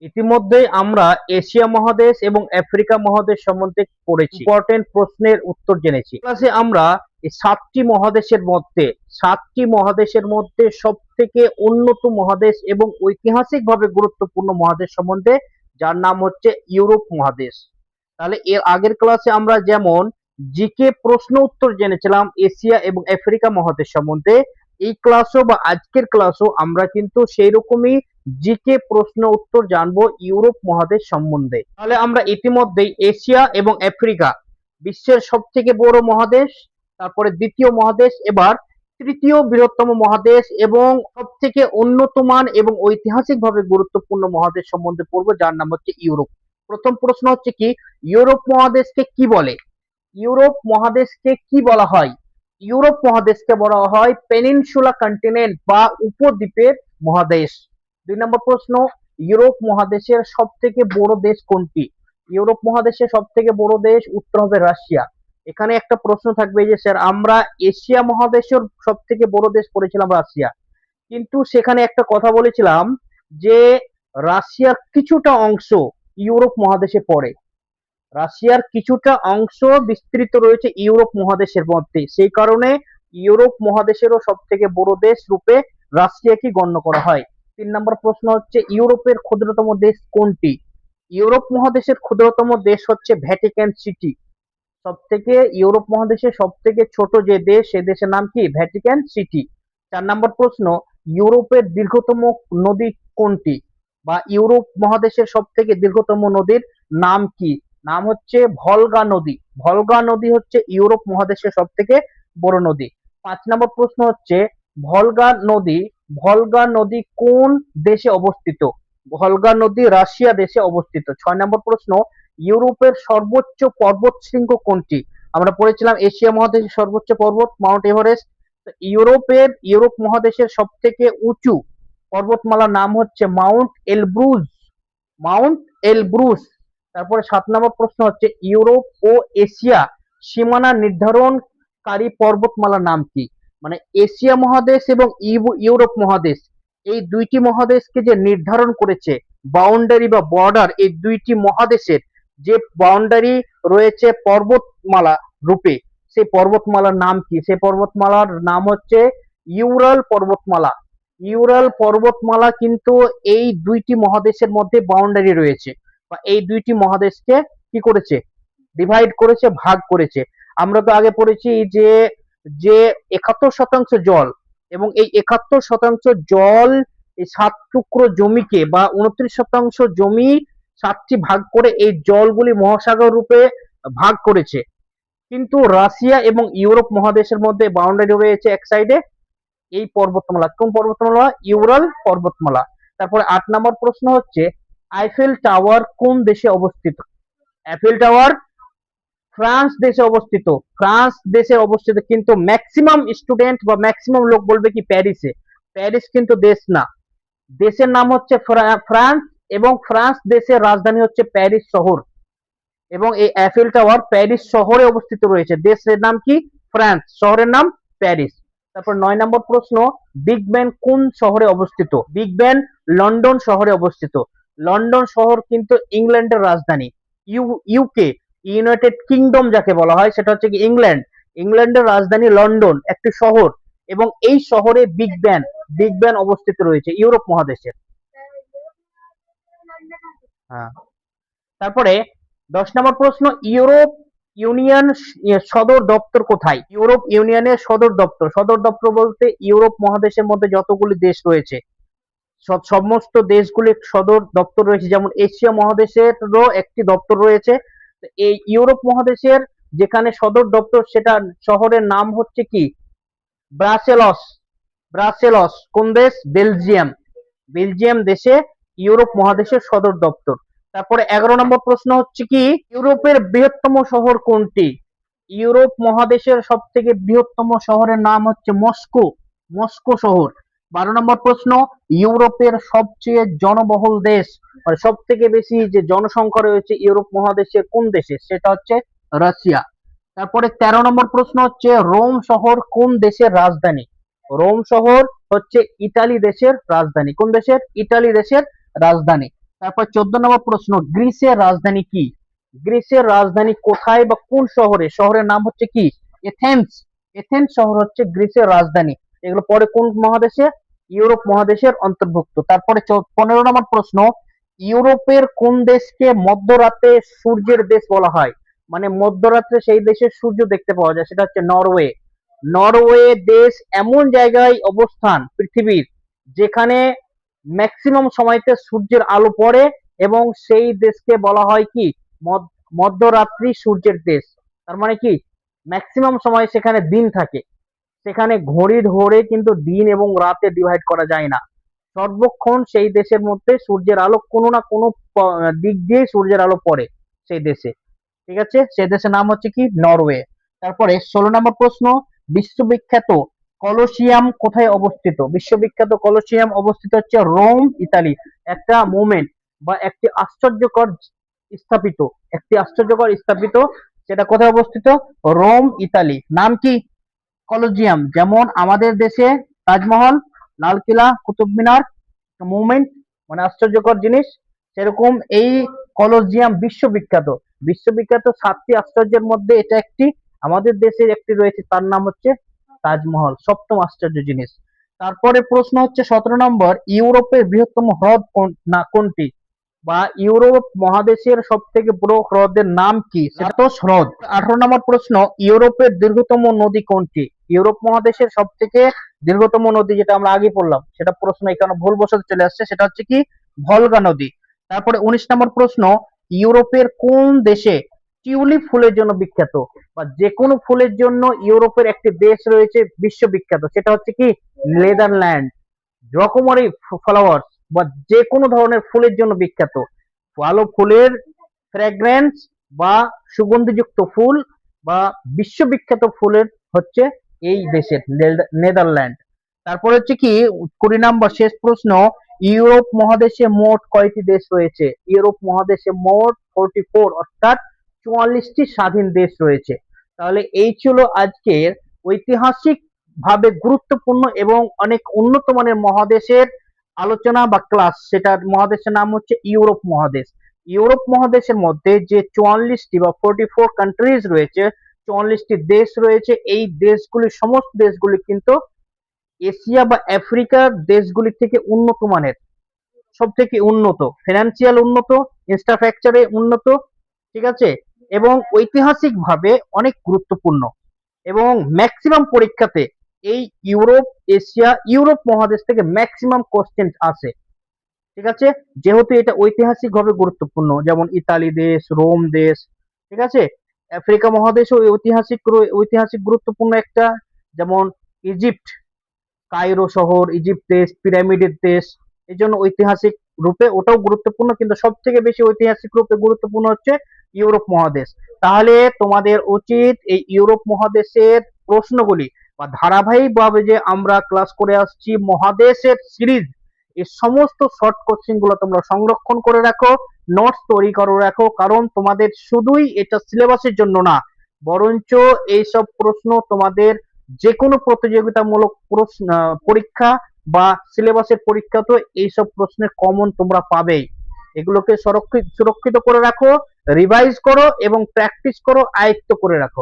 ইতিমধ্যে আমরা এশিয়া মহাদেশ এবং আফ্রিকা মহাদেশ সম্বন্ধে পড়েছি, ইম্পর্টেন্ট প্রশ্নের উত্তর জেনেছি। ক্লাসে আমরা এই সাতটি মহাদেশের মধ্যে সব থেকে উন্নত মহাদেশ এবং ঐতিহাসিকভাবে গুরুত্বপূর্ণ মহাদেশ সম্বন্ধে, যার নাম হচ্ছে ইউরোপ মহাদেশ। তাহলে এর আগের ক্লাসে আমরা যেমন জিকে প্রশ্ন উত্তর জেনেছিলাম এশিয়া এবং আফ্রিকা মহাদেশ সম্বন্ধে, এই ক্লাসও বা আজকের ক্লাসও আমরা কিন্তু সেই রকমই জিকে প্রশ্ন উত্তর জানবো ইউরোপ মহাদেশ সম্বন্ধে। তাহলে আমরা ইতিমধ্যেই এশিয়া এবং আফ্রিকা বিশ্বের সব থেকে বড় মহাদেশ, তারপরে দ্বিতীয় মহাদেশ, এবার তৃতীয় বৃহত্তম মহাদেশ এবং সব থেকে উন্নত মান এবং ঐতিহাসিকভাবে গুরুত্বপূর্ণ মহাদেশ সম্বন্ধে পড়বো, যার নাম হচ্ছে ইউরোপ। প্রথম প্রশ্ন হচ্ছে কি, ইউরোপ মহাদেশকে কি বলে? ইউরোপ মহাদেশকে কি বলা হয়? ইউরোপ মহাদেশকে বলা হয় পেনিনসুলা কন্টিনেন্ট বা উপদ্বীপের মহাদেশ। 2 নম্বর প্রশ্ন, ইউরোপ মহাদেশের সব থেকে বড় দেশ কোনটি? ইউরোপ মহাদেশের সব থেকে বড় দেশ উত্তর হবে রাশিয়া। এখানে একটা প্রশ্ন থাকবে যে স্যার আমরা এশিয়া মহাদেশের সব থেকে বড় দেশ পড়েছিলাম রাশিয়া, কিন্তু সেখানে একটা কথা বলেছিলাম যে রাশিয়ার কিছুটা অংশ ইউরোপ মহাদেশে পড়ে। রাশিয়ার কিছুটা অংশ বিস্তৃত রয়েছে ইউরোপ মহাদেশের মধ্যে, সেই কারণে ইউরোপ মহাদেশেরও সব থেকে বড় দেশ রূপে রাশিয়াকে গণ্য করা হয়। 3 নম্বর প্রশ্ন হচ্ছে ইউরোপের ক্ষুদ্রতম দেশ কোনটি? ইউরোপ মহাদেশের ক্ষুদ্রতম দেশ হচ্ছে ভ্যাটিকান সিটি। সব থেকে ইউরোপ মহাদেশের সব থেকে ছোট যে দেশ, সে দেশের নাম কি? Vatican city. 4 নম্বর প্রশ্ন, ইউরোপের দীর্ঘতম নদী কোনটি? বা ইউরোপ মহাদেশের সব থেকে দীর্ঘতম নদীর নাম কি? নাম হচ্ছে ভলগা নদী। ভলগা নদী হচ্ছে ইউরোপ মহাদেশের সব থেকে বড় নদী। 5 নম্বর প্রশ্ন হচ্ছে ভলগা নদী কোন দেশে অবস্থিত? ভলগা নদী রাশিয়া দেশে অবস্থিত। 6 নম্বর প্রশ্ন, ইউরোপের সর্বোচ্চ পর্বত শৃঙ্গ কোনটি? আমরা পড়েছিলাম এশিয়া মহাদেশের সর্বোচ্চ পর্বত মাউন্ট এভারেস্ট। ইউরোপ মহাদেশের সব থেকে উঁচু পর্বতমালার নাম হচ্ছে মাউন্ট এলব্রুস। তারপরে 7 নম্বর প্রশ্ন হচ্ছে ইউরোপ ও এশিয়া সীমানা নির্ধারণকারী পর্বতমালার নাম কি? মানে এশিয়া মহাদেশ এবং ইউরোপ মহাদেশ, এই দুইটি মহাদেশকে যে নির্ধারণ করেছে বাউন্ডারি বা বর্ডার, এই দুইটি মহাদেশের যে বাউন্ডারি রয়েছে পর্বতমালা রূপে, সেই পর্বতমালার নাম কি? সেই পর্বতমালার নাম হচ্ছে ইউরাল পর্বতমালা। ইউরাল পর্বতমালা কিন্তু এই দুইটি মহাদেশের মধ্যে বাউন্ডারি রয়েছে, বা এই দুইটি মহাদেশকে কি করেছে? ডিভাইড করেছে, ভাগ করেছে। আমরা তো আগে পড়েছি যে যে 71% জল, এবং এই 71% জল এই 7 টুকরো জমিকে বা 29% জমি 7টি ভাগ করে এই জলগুলি মহাসাগর রূপে ভাগ করেছে। কিন্তু রাশিয়া এবং ইউরোপ মহাদেশের মধ্যে বাউন্ডারি রয়েছে এক সাইডে এই পর্বতমালা। কোন পর্বতমালা? ইউরাল পর্বতমালা। তারপরে 8 নম্বর প্রশ্ন হচ্ছে আইফেল টাওয়ার কোন দেশে অবস্থিত? আইফেল টাওয়ার ফ্রান্স দেশে অবস্থিত। ফ্রান্স দেশে অবস্থিত, কিন্তু ম্যাক্সিমাম স্টুডেন্ট বা ম্যাক্সিমাম লোক বলবে কি প্যারিসে। প্যারিস কিন্তু দেশ না, দেশের নাম হচ্ছে ফ্রান্স, এবং ফ্রান্স দেশের রাজধানী হচ্ছে প্যারিস শহর, এবং এই আইফেল টাওয়ার প্যারিস শহরে অবস্থিত রয়েছে। দেশের নাম কি? ফ্রান্স, শহরের নাম প্যারিস। তারপর 9 নম্বর প্রশ্ন, বিগ ব্যান কোন শহরে অবস্থিত? বিগ ব্যান লন্ডন শহরে অবস্থিত। লন্ডন শহর কিন্তু ইংল্যান্ডের রাজধানী। ইউকে, ইউনাইটেড কিংডম যাকে বলা হয়, সেটা হচ্ছে কি ইংল্যান্ড। ইংল্যান্ডের রাজধানী লন্ডন একটি শহর, এবং এই শহরে বিগ ব্যান অবস্থিত রয়েছে ইউরোপ মহাদেশে। হ্যাঁ। তারপরে 10 নম্বর প্রশ্ন, ইউরোপ ইউনিয়ন সদর দপ্তর কোথায়? ইউরোপ ইউনিয়নের সদর দপ্তর বলতে ইউরোপ মহাদেশের মধ্যে যতগুলি দেশ রয়েছে সমস্ত দেশগুলির সদর দপ্তর রয়েছে। যেমন এশিয়া মহাদেশেরও একটি দপ্তর রয়েছে। এই ইউরোপ মহাদেশের যেখানে সদর দপ্তর, সেটা শহরের নাম হচ্ছে কি? ব্রাসেলস। কোন দেশ? বেলজিয়াম দেশে ইউরোপ মহাদেশের সদর দপ্তর। তারপরে 11 নম্বর প্রশ্ন হচ্ছে কি, ইউরোপের বৃহত্তম শহর কোনটি? ইউরোপ মহাদেশের সব থেকে বৃহত্তম শহরের নাম হচ্ছে মস্কো শহর। 12 নম্বর প্রশ্ন, ইউরোপের সবচেয়ে জনবহুল দেশ, মানে সব থেকে বেশি যে জনসংখ্যা রয়েছে ইউরোপ মহাদেশের কোন দেশে? সেটা হচ্ছে রাশিয়া। তারপরে 13 নম্বর প্রশ্ন হচ্ছে রোম শহর কোন দেশের রাজধানী? রোম শহর হচ্ছে ইতালি দেশের রাজধানী। কোন দেশের? ইতালি দেশের রাজধানী। তারপর 14 নম্বর প্রশ্ন, গ্রিসের রাজধানী কি? গ্রিসের রাজধানী কোথায় বা কোন শহরে? শহরের নাম হচ্ছে কি? এথেন্স। এথেন্স শহর হচ্ছে গ্রিসের রাজধানী। এগুলো পরে কোন মহাদেশে? ইউরোপ মহাদেশের অন্তর্ভুক্ত। তারপরে 15 নম্বর প্রশ্ন, ইউরোপের কোন দেশকে মধ্যরাতে সূর্যের দেশ বলা হয়? মানে মধ্যরাত্রে সেই দেশের সূর্য দেখতে পাওয়া যায়, সেটা হচ্ছে নরওয়ে। নরওয়ে দেশ এমন জায়গায় অবস্থান পৃথিবীর যেখানে ম্যাক্সিমাম সময়তে সূর্যের আলো পড়ে, এবং সেই দেশকে বলা হয় কি? মধ্যরাত্রি সূর্যের দেশ। তার মানে কি? ম্যাক্সিমাম সময় সেখানে দিন থাকে, সেখানে ঘড়ি ধরে কিন্তু দিন এবং রাতে ডিভাইড করা যায় না। সর্বক্ষণ সেই দেশের মধ্যে সূর্যের আলো কোনো না কোনো দিক দিয়ে সূর্যের আলো পড়ে সেই দেশে। ঠিক আছে, সেই দেশের নাম হচ্ছে কি? নরওয়ে। তারপরে 16 নম্বর প্রশ্ন, বিশ্ববিখ্যাত কলোসিয়াম কোথায় অবস্থিত? বিশ্ববিখ্যাত কলোসিয়াম অবস্থিত হচ্ছে রোম, ইতালি। একটা মোমেন্ট বা একটি আশ্চর্যকর স্থাপিত সেটা কোথায় অবস্থিত? Rome, Italy. নাম কি? কলোজিয়াম। যেমন আমাদের দেশে তাজমহল, লালকিল্লা, কুতুব মিনার, মুভমেন্ট, মানে আশ্চর্যকর জিনিস, সেরকম এই কলোজিয়াম বিশ্ববিখ্যাত। বিশ্ববিখ্যাত 7টি আশ্চর্যের মধ্যে এটা একটি। আমাদের দেশের একটি রয়েছে, তার নাম হচ্ছে তাজমহল, 7ম আশ্চর্য জিনিস। তারপরে প্রশ্ন হচ্ছে 17 নম্বর, ইউরোপের বৃহত্তম হ্রদ কোনটি? বা ইউরোপ মহাদেশের সব থেকে বড় হ্রদের নাম কি? সেটা তো হ্রদ। 18 নম্বর প্রশ্ন, ইউরোপের দীর্ঘতম নদী কোনটি? ইউরোপ মহাদেশের সব থেকে দীর্ঘতম নদী, যেটা আমরা আগে পড়লাম, সেটা প্রশ্ন এখানে ভুলবশত চলে আসছে, সেটা হচ্ছে কি? ভলগা নদী। তারপরে 19 নম্বর প্রশ্ন, ইউরোপের কোন দেশে টিউলিপ ফুলের জন্য বিখ্যাত? বা যে কোনো ফুলের জন্য ইউরোপের একটি দেশ রয়েছে বিশ্ববিখ্যাত, সেটা হচ্ছে কি? নেদারল্যান্ড। রকমারি ফ্লাওয়ার্স বা যে কোনো ধরনের ফুলের জন্য বিখ্যাত। ভালো ফুলের ফ্র্যাগ্রেন্স বা সুগন্ধিযুক্ত ফুল বা বিশ্ববিখ্যাত ফুলের হচ্ছে এই দেশের নেদারল্যান্ড। তারপর হচ্ছে কি 20 নম্বর শেষ প্রশ্ন, ইউরোপ মহাদেশে মোট কয়টি দেশ রয়েছে? ইউরোপ মহাদেশে মোট 44, অর্থাৎ 44টি স্বাধীন দেশ রয়েছে। তাহলে এই ছিল আজকের ঐতিহাসিক ভাবে গুরুত্বপূর্ণ এবং অনেক উন্নত মানের মহাদেশের আলোচনা বা ক্লাস। সেটার মহাদেশের নাম হচ্ছে ইউরোপ মহাদেশ। ইউরোপ মহাদেশের মধ্যে যে 44টি বা 44 কান্ট্রিজ রয়েছে, 44টি দেশ রয়েছে, এই দেশগুলি, সমস্ত দেশগুলি কিন্তু এশিয়া বা আফ্রিকার দেশগুলি থেকে উন্নত মানের, সব থেকে উন্নত, ফিনান্সিয়াল উন্নত, ইনফ্রাস্ট্রাকচারে উন্নত। ঠিক আছে, এবং ঐতিহাসিক ভাবে অনেক গুরুত্বপূর্ণ, এবং ম্যাক্সিমাম পরীক্ষাতে এই ইউরোপ মহাদেশ থেকে ম্যাক্সিমাম কোশ্চেন আসে। ঠিক আছে, যেহেতু এটা ঐতিহাসিক ভাবে গুরুত্বপূর্ণ, যেমন ইতালি দেশ, রোম দেশ। ঠিক আছে, আফ্রিকা মহাদেশও ঐতিহাসিক গুরুত্বপূর্ণ একটা, যেমন ইজিপ্ট, কায়রো শহর, ইজিপ্ট দেশ, পিরামিডের দেশ। এই জন্য ঐতিহাসিক রূপে ওটাও গুরুত্বপূর্ণ, কিন্তু সব থেকে বেশি ঐতিহাসিক রূপে গুরুত্বপূর্ণ হচ্ছে ইউরোপ মহাদেশ। তাহলে তোমাদের উচিত এই ইউরোপ মহাদেশের প্রশ্নগুলি বা ধারাবাহিকভাবে যে আমরা ক্লাস করে আসছি মহাদেশের সিরিজ, এই সমস্ত শর্ট কোশ্চেন গুলো তোমরা সংরক্ষণ করে রাখো, নোটস তৈরি করে রাখো, কারণ তোমাদের শুধুই এটা সিলেবাসের জন্য না, বরঞ্চ এইসব প্রশ্ন তোমাদের যে কোনো প্রতিযোগিতামূলক পরীক্ষা বা সিলেবাসের পরীক্ষাতে এইসব প্রশ্নের কমন তোমরা পাবেই। এগুলোকে সুরক্ষিত করে রাখো, রিভাইজ করো এবং প্র্যাকটিস করো, আয়ত্ত করে রাখো।